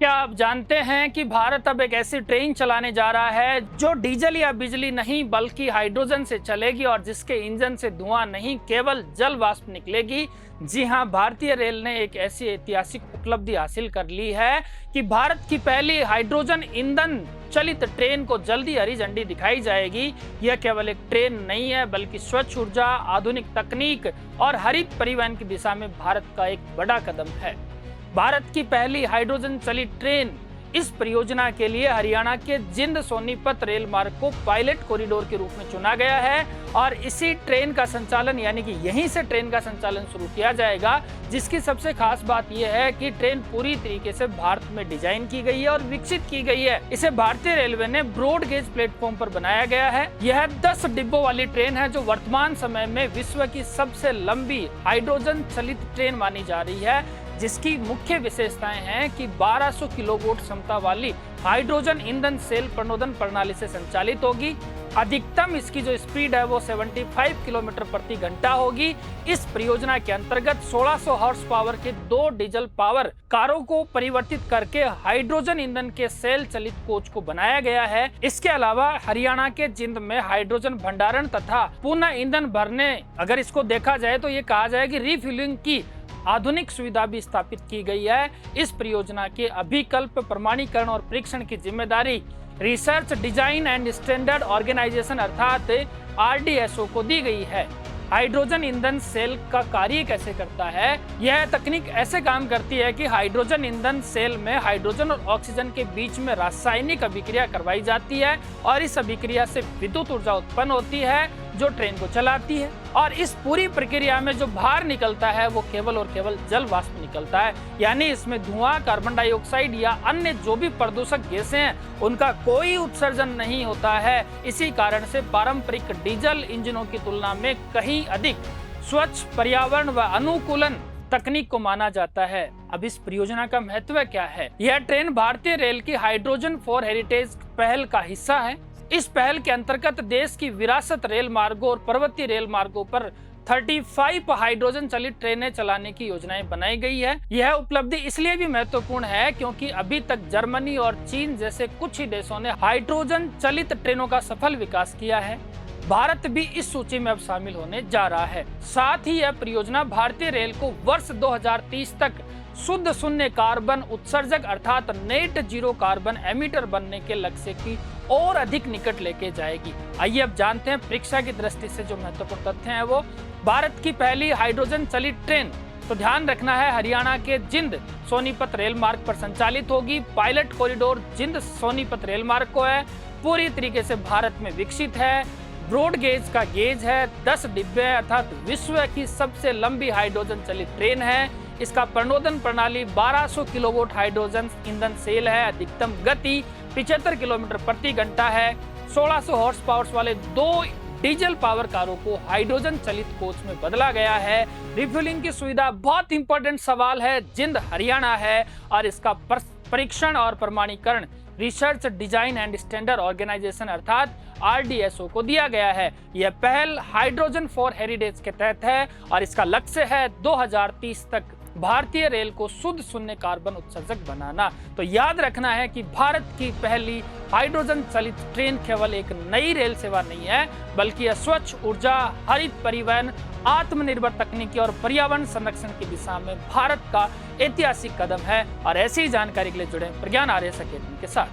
क्या आप जानते हैं कि भारत अब एक ऐसी ट्रेन चलाने जा रहा है जो डीजल या बिजली नहीं बल्कि हाइड्रोजन से चलेगी और जिसके इंजन से धुआं नहीं केवल जल वाष्प निकलेगी। जी हां, भारतीय रेल ने एक ऐसी ऐतिहासिक उपलब्धि हासिल कर ली है कि भारत की पहली हाइड्रोजन ईंधन चलित ट्रेन को जल्दी हरी झंडी दिखाई जाएगी। यह केवल एक ट्रेन नहीं है बल्कि स्वच्छ ऊर्जा, आधुनिक तकनीक और हरित परिवहन की दिशा में भारत का एक बड़ा कदम है। भारत की पहली हाइड्रोजन चलित ट्रेन इस परियोजना के लिए हरियाणा के जिंद सोनीपत रेल मार्ग को पायलट कॉरिडोर के रूप में चुना गया है और इसी ट्रेन का संचालन यानी कि यहीं से ट्रेन का संचालन शुरू किया जाएगा। जिसकी सबसे खास बात यह है कि ट्रेन पूरी तरीके से भारत में डिजाइन की गई है और विकसित की गई है। इसे भारतीय रेलवे ने ब्रॉड गेज प्लेटफॉर्म पर बनाया गया है। यह 10 डिब्बों वाली ट्रेन है जो वर्तमान समय में विश्व की सबसे लंबी हाइड्रोजन चलित ट्रेन मानी जा रही है, जिसकी मुख्य विशेषताएं हैं कि 1200 किलोवाट क्षमता वाली हाइड्रोजन ईंधन सेल प्रणोदन प्रणाली से संचालित होगी। अधिकतम इसकी जो स्पीड है वो 75 किलोमीटर प्रति घंटा होगी। इस परियोजना के अंतर्गत 1600 हॉर्स पावर के 2 डीजल पावर कारों को परिवर्तित करके हाइड्रोजन ईंधन के सेल चलित कोच को बनाया गया है। इसके अलावा हरियाणा के जिंद में हाइड्रोजन भंडारण तथा पुनः ईंधन भरने, अगर इसको देखा जाए तो ये कहा जाए कि रिफ्यूलिंग की आधुनिक सुविधा भी स्थापित की गई है। इस परियोजना के अभिकल्प, प्रमाणीकरण और परीक्षण की जिम्मेदारी research design and standard organisation अर्थात RDSO को दी गई है। हाइड्रोजन ईंधन सेल का कार्य कैसे करता है? यह तकनीक ऐसे काम करती है कि हाइड्रोजन ईंधन सेल में हाइड्रोजन और ऑक्सीजन के बीच में रासायनिक अभिक्रिया करवाई जाती है और इस अभिक्रिया से विद्युत ऊर्जा उत्पन्न होती है जो ट्रेन को चलाती है। और इस पूरी प्रक्रिया में जो बाहर निकलता है वो केवल और केवल जल वाष्प निकलता है, यानी इसमें धुआं, कार्बन डाइऑक्साइड या अन्य जो भी प्रदूषक गैसें हैं उनका कोई उत्सर्जन नहीं होता है। इसी कारण से पारंपरिक डीजल इंजनों की तुलना में कहीं अधिक स्वच्छ, पर्यावरण व अनुकूलन तकनीक को माना जाता है। अब इस परियोजना का महत्व क्या है? यह ट्रेन भारतीय रेल की हाइड्रोजन फॉर हेरिटेज पहल का हिस्सा है। इस पहल के अंतर्गत देश की विरासत रेल मार्गों और पर्वतीय रेल मार्गों पर 35 हाइड्रोजन चलित ट्रेनें चलाने की योजनाएं बनाई गई है। यह उपलब्धि इसलिए भी महत्वपूर्ण है क्योंकि अभी तक जर्मनी और चीन जैसे कुछ ही देशों ने हाइड्रोजन चलित ट्रेनों का सफल विकास किया है। भारत भी इस सूची में अब शामिल होने जा रहा है। साथ ही यह परियोजना भारतीय रेल को वर्ष 2030 तक शुद्ध शून्य कार्बन उत्सर्जक अर्थात नेट जीरो कार्बन एमिटर बनने के लक्ष्य की और अधिक निकट लेके जाएगी। आइए अब जानते हैं परीक्षा की दृष्टि से जो महत्वपूर्ण तथ्य हैं वो। भारत की पहली हाइड्रोजन चलित ट्रेन, तो ध्यान रखना है, हरियाणा के जिंद सोनीपत रेल मार्ग पर संचालित होगी। पायलट कॉरिडोर जिंद सोनीपत रेल मार्ग को है, पूरी तरीके से भारत में विकसित है। ब्रॉड गेज का गेज है, 10 डिब्बे अर्थात विश्व की सबसे लंबी हाइड्रोजन चलित ट्रेन है। इसका प्रणोदन प्रणाली 1200 किलोवाट हाइड्रोजन ईंधन सेल है। अधिकतम गति 75 किलोमीटर प्रति घंटा है। 1600 हॉर्स पावर वाले 2 डीजल पावर कारों को हाइड्रोजन चलित कोच में बदला गया है। रिफ्यूलिंग की सुविधा बहुत इंपॉर्टेंट सवाल है, जिंद हरियाणा है और इसका परीक्षण और प्रमाणीकरण research design and standard organisation अर्थात RDSO को दिया गया है। यह पहल हाइड्रोजन फॉर हेरिटेज के तहत है और इसका लक्ष्य है 2030 तक भारतीय रेल को शुद्ध शून्य कार्बन उत्सर्जक बनाना। तो याद रखना है कि भारत की पहली हाइड्रोजन चलित ट्रेन केवल एक नई रेल सेवा नहीं है बल्कि यह स्वच्छ ऊर्जा, हरित परिवहन, आत्मनिर्भर तकनीकी और पर्यावरण संरक्षण की दिशा में भारत का ऐतिहासिक कदम है। और ऐसी जानकारी के लिए जुड़े प्रज्ञान आर्यस अकेडमी के साथ।